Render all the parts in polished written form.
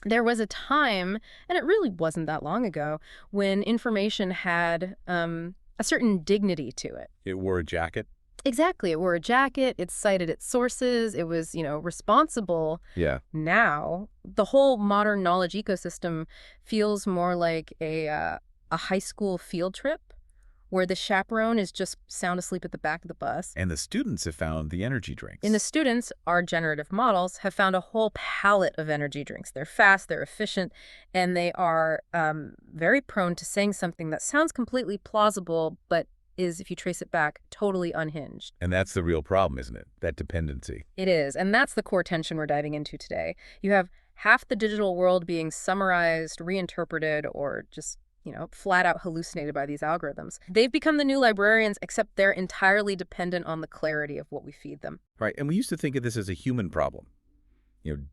There was a time, and it really wasn't that long ago, when information had a certain dignity to it. It wore a jacket? Exactly. It wore a jacket. It cited its sources. It was, responsible. Yeah. Now, the whole modern knowledge ecosystem feels more like a high school field trip where the chaperone is just sound asleep at the back of the bus. And the students have found the energy And the drinks. students, our generative models, have found a whole palette of energy drinks. They're fast, they're efficient, and they are very prone to saying something that sounds completely plausible, but is, if you trace it back, totally unhinged. And that's the real problem, isn't it? That dependency. It is, and that's the core tension we're diving into today. You have half the digital world being summarized, reinterpreted, or just flat out hallucinated by these algorithms. They've become the new librarians, except they're entirely dependent on the clarity of what we feed them. Right. And we used to think of this as a human problem.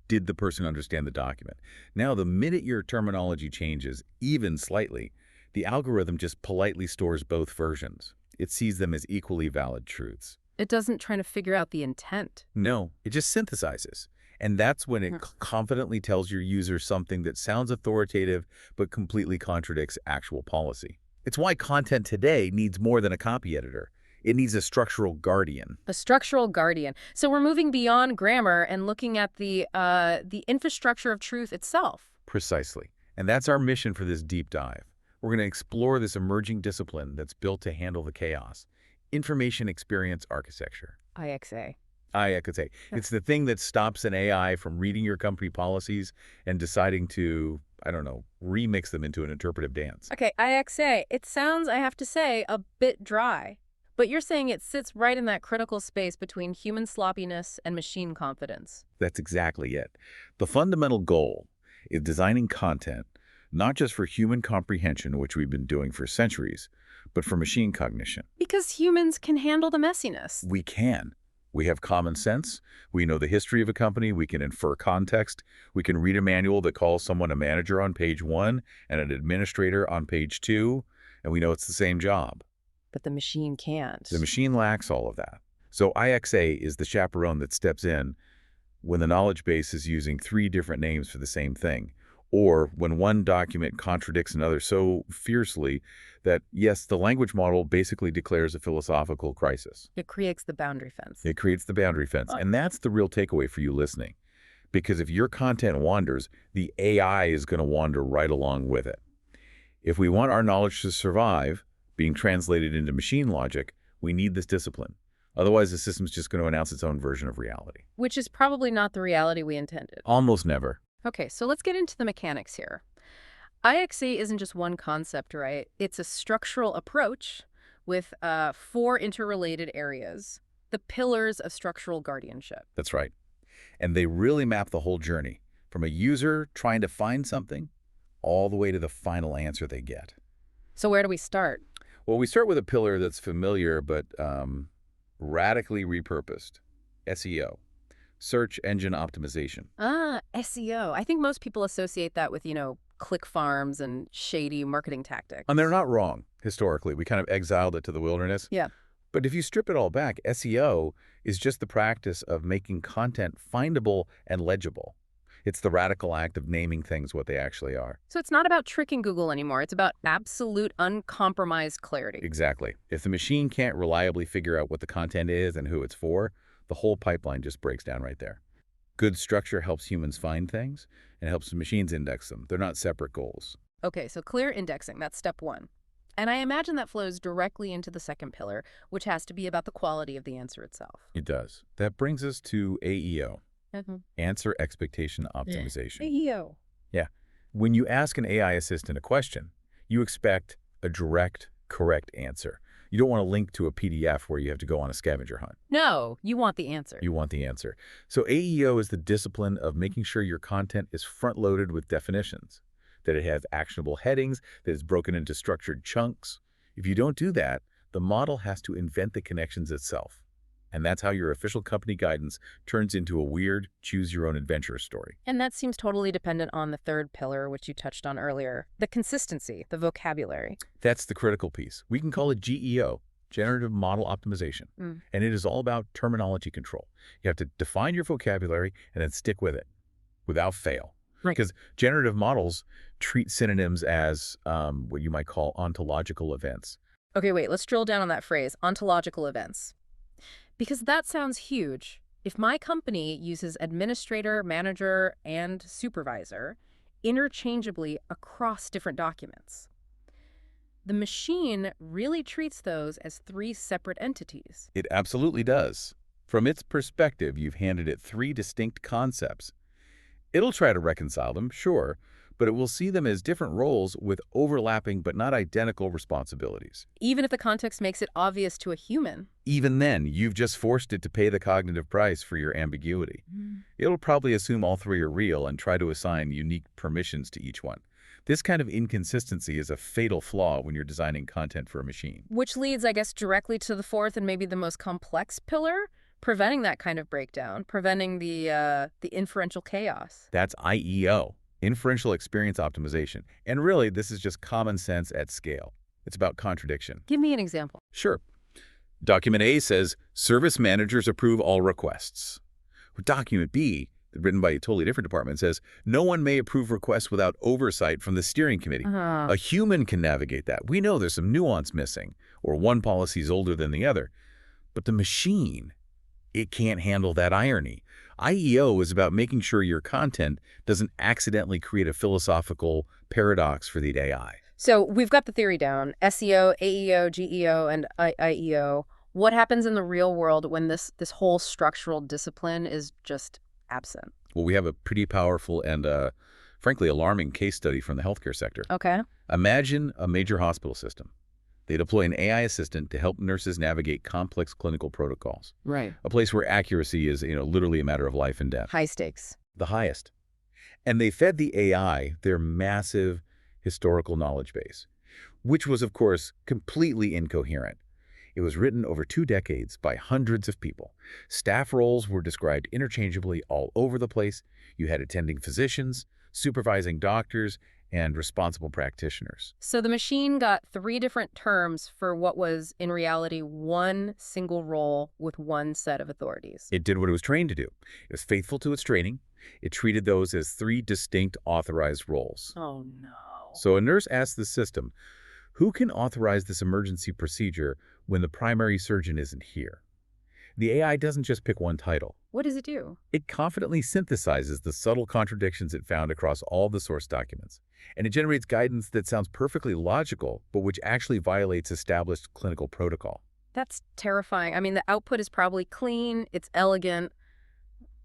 Did the person understand the document? Now, the minute your terminology changes, even slightly, the algorithm just politely stores both versions. It sees them as equally valid truths. It doesn't try to figure out the intent. No, it just synthesizes. And that's when it confidently tells your user something that sounds authoritative but completely contradicts actual policy. It's why content today needs more than a copy editor. It needs a structural guardian. A structural guardian. So we're moving beyond grammar and looking at the infrastructure of truth itself. Precisely. And that's our mission for this deep dive. We're going to explore this emerging discipline that's built to handle the chaos. Information Experience Architecture. IXA. I could say. It's the thing that stops an AI from reading your company policies and deciding to, I don't know, remix them into an interpretive dance. Okay, IXA. It sounds, I have to say, a bit dry. But you're saying it sits right in that critical space between human sloppiness and machine confidence. That's exactly it. The fundamental goal is designing content not just for human comprehension, which we've been doing for centuries, but for machine cognition. Because humans can handle the messiness. We can. We have common sense. We know the history of a company. We can infer context. We can read a manual that calls someone a manager on page 1 and an administrator on page 2, and we know it's the same job. But the machine can't. The machine lacks all of that. So IXA is the chaperone that steps in when the knowledge base is using 3 different names for the same thing, or when one document contradicts another so fiercely that, yes, the language model basically declares a philosophical crisis. It creates the boundary fence. It creates the boundary fence. And that's the real takeaway for you listening. Because if your content wanders, the AI is going to wander right along with it. If we want our knowledge to survive, being translated into machine logic, we need this discipline. Otherwise, the system's just going to announce its own version of reality. Which is probably not the reality we intended. Almost never. Okay, so let's get into the mechanics here. IXA isn't just one concept, right? It's a structural approach with 4 interrelated areas, the pillars of structural guardianship. That's right. And they really map the whole journey, from a user trying to find something all the way to the final answer they get. So where do we start? Well, we start with a pillar that's familiar but radically repurposed, SEO, search engine optimization. Ah, SEO. I think most people associate that with, click farms and shady marketing tactics. And they're not wrong, historically. We kind of exiled it to the wilderness. Yeah. But if you strip it all back, SEO is just the practice of making content findable and legible. It's the radical act of naming things what they actually are. So it's not about tricking Google anymore. It's about absolute, uncompromised clarity. Exactly. If the machine can't reliably figure out what the content is and who it's for, the whole pipeline just breaks down right there. Good structure helps humans find things and helps the machines index them. They're not separate goals. Okay, so clear indexing, that's step 1. And I imagine that flows directly into the second pillar, which has to be about the quality of the answer itself. It does. That brings us to AEO, Answer Expectation Optimization. AEO. Yeah. When you ask an AI assistant a question, you expect a direct, correct answer. You don't want to link to a PDF where you have to go on a scavenger hunt. No, you want the answer. You want the answer. So AEO is the discipline of making sure your content is front-loaded with definitions, that it has actionable headings, that it's broken into structured chunks. If you don't do that, the model has to invent the connections itself. And that's how your official company guidance turns into a weird, choose-your-own-adventure story. And that seems totally dependent on the third pillar, which you touched on earlier, the consistency, the vocabulary. That's the critical piece. We can call it GEO, Generative Model Optimization. And it is all about terminology control. You have to define your vocabulary and then stick with it, without fail. Right. Because generative models treat synonyms as what you might call ontological events. Okay, wait, let's drill down on that phrase, ontological events. Because that sounds huge. If my company uses administrator, manager, and supervisor interchangeably across different documents, the machine really treats those as three separate entities. It absolutely does. From its perspective, you've handed it three distinct concepts. It'll try to reconcile them, sure, but it will see them as different roles with overlapping but not identical responsibilities. Even if the context makes it obvious to a human. Even then, you've just forced it to pay the cognitive price for your ambiguity. Mm. It'll probably assume all three are real and try to assign unique permissions to each one. This kind of inconsistency is a fatal flaw when you're designing content for a machine. Which leads, I guess, directly to the fourth and maybe the most complex pillar, preventing that kind of breakdown, preventing the inferential chaos. That's IEO, Inferential Experience Optimization. And really, this is just common sense at scale. It's about contradiction. Give me an example. Sure. Document A says, service managers approve all requests. Document B, written by a totally different department, says, no one may approve requests without oversight from the steering committee. A human can navigate that. We know there's some nuance missing, or one policy is older than the other. But the machine, it can't handle that irony. IEO is about making sure your content doesn't accidentally create a philosophical paradox for the AI. So we've got the theory down, SEO, AEO, GEO, and IEO. What happens in the real world when this whole structural discipline is just absent? Well, we have a pretty powerful and, frankly, alarming case study from the healthcare sector. Okay. Imagine a major hospital system. They deploy an AI assistant to help nurses navigate complex clinical protocols. Right. A place where accuracy is, literally a matter of life and death. High stakes. The highest. And they fed the AI their massive historical knowledge base, which was, of course, completely incoherent. It was written over 2 decades by hundreds of people. Staff roles were described interchangeably all over the place. You had attending physicians, supervising doctors, and responsible practitioners. So the machine got 3 different terms for what was, in reality, one single role with one set of authorities. It did what it was trained to do. It was faithful to its training. It treated those as 3 distinct authorized roles. Oh, no. So a nurse asked the system, who can authorize this emergency procedure when the primary surgeon isn't here? The AI doesn't just pick one title. What does it do? It confidently synthesizes the subtle contradictions it found across all the source documents. And it generates guidance that sounds perfectly logical, but which actually violates established clinical protocol. That's terrifying. I mean, the output is probably clean, it's elegant,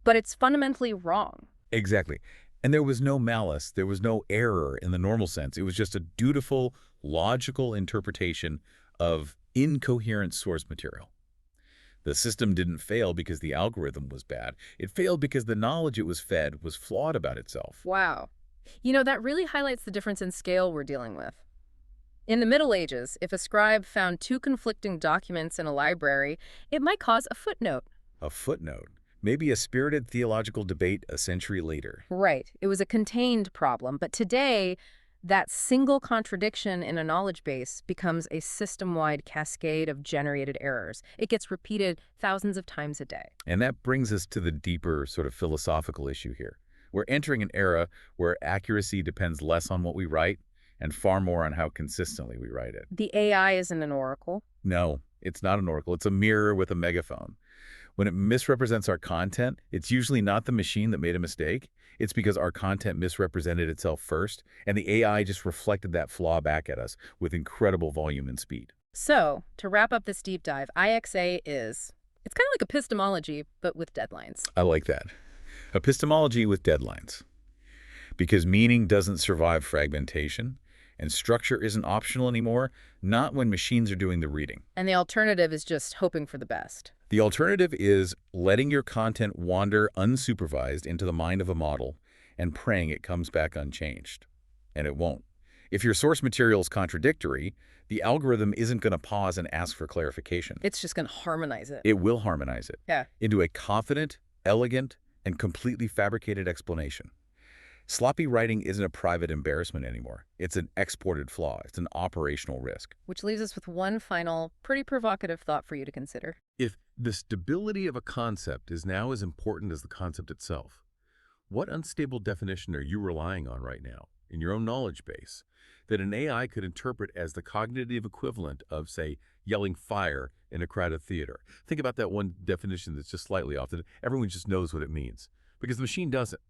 but it's fundamentally wrong. Exactly. And there was no malice, there was no error in the normal sense. It was just a dutiful, logical interpretation of incoherent source material. The system didn't fail because the algorithm was bad. It failed because the knowledge it was fed was flawed about itself. Wow. You know, that really highlights the difference in scale we're dealing with. In the Middle Ages, if a scribe found 2 conflicting documents in a library, it might cause a footnote. A footnote. Maybe a spirited theological debate a century later. Right. It was a contained problem. But today, that single contradiction in a knowledge base becomes a system-wide cascade of generated errors. It gets repeated thousands of times a day. And that brings us to the deeper sort of philosophical issue here. We're entering an era where accuracy depends less on what we write and far more on how consistently we write it. The AI isn't an oracle. No, it's not an oracle. It's a mirror with a megaphone. When it misrepresents our content, it's usually not the machine that made a mistake. It's because our content misrepresented itself first, and the AI just reflected that flaw back at us with incredible volume and speed. So, to wrap up this deep dive, IXA it's kind of like epistemology, but with deadlines. I like that. Epistemology with deadlines. Because meaning doesn't survive fragmentation, and structure isn't optional anymore, not when machines are doing the reading. And the alternative is just hoping for the best. The alternative is letting your content wander unsupervised into the mind of a model and praying it comes back unchanged. And it won't. If your source material is contradictory, the algorithm isn't going to pause and ask for clarification. It's just going to harmonize it. It will harmonize it Yeah. into a confident, elegant, and completely fabricated explanation. Sloppy writing isn't a private embarrassment anymore. It's an exported flaw. It's an operational risk. Which leaves us with one final, pretty provocative thought for you to consider. If the stability of a concept is now as important as the concept itself, What unstable definition are you relying on right now in your own knowledge base that an AI could interpret as the cognitive equivalent of, say, yelling fire in a crowded theater? Think about that one definition that's just slightly off, that everyone just knows what it means, because the machine doesn't.